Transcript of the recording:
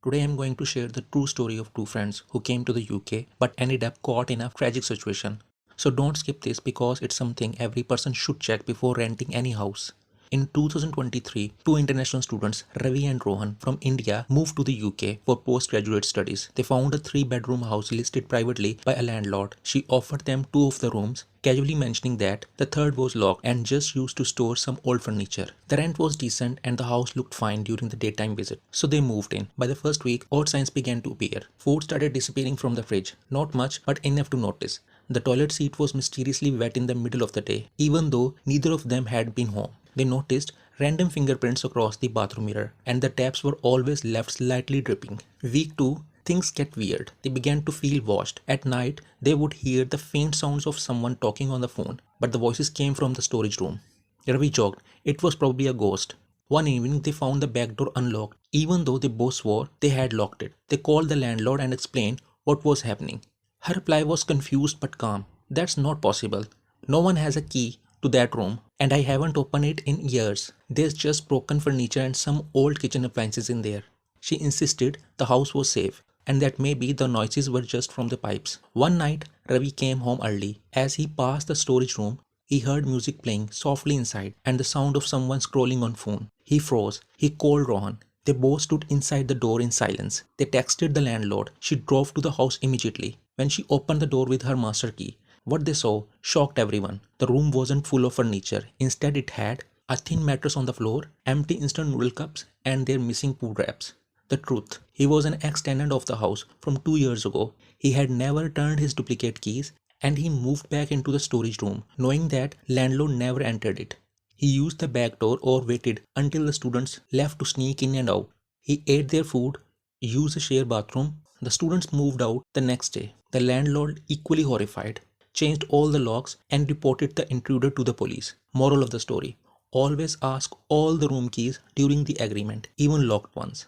Today I'm going to share the true story of two friends who came to the UK but ended up caught in a tragic situation. So don't skip this because it's something every person should check before renting any house. In 2023, two international students, Ravi and Rohan from India, moved to the UK for postgraduate studies. They found a three-bedroom house listed privately by a landlord. She offered them two of the rooms, casually mentioning that the third was locked and just used to store some old furniture. The rent was decent and the house looked fine during the daytime visit, so they moved in. By the first week, odd signs began to appear. Food started disappearing from the fridge, not much but enough to notice. The toilet seat was mysteriously wet in the middle of the day, even though neither of them had been home. They noticed random fingerprints across the bathroom mirror, and the taps were always left slightly dripping. Week 2, things get weird. They began to feel watched. At night, they would hear the faint sounds of someone talking on the phone, but the voices came from the storage room. Ravi joked it was probably a ghost. One evening, they found the back door unlocked, even though they both swore they had locked it. They called the landlord and explained what was happening. Her reply was confused but calm. That's not possible. No one has a key to that room, and I haven't opened it in years. There's just broken furniture and some old kitchen appliances in there. She insisted the house was safe and that maybe the noises were just from the pipes. One night, Ravi came home early. As he passed the storage room, he heard music playing softly inside and the sound of someone scrolling on phone. He froze. He called Rohan. They both stood inside the door in silence. They texted the landlord. She drove to the house immediately. When she opened the door with her master key, what they saw shocked everyone. The room wasn't full of furniture. Instead, it had a thin mattress on the floor, empty instant noodle cups, and their missing food wraps. The truth. He was an ex-tenant of the house from 2 years ago. He had never turned his duplicate keys and he moved back into the storage room, knowing that landlord never entered it. He used the back door or waited until the students left to sneak in and out. He ate their food, used the shared bathroom. The students moved out the next day. The landlord, equally horrified, changed all the locks and reported the intruder to the police. Moral of the story: always ask all the room keys during the agreement, even locked ones.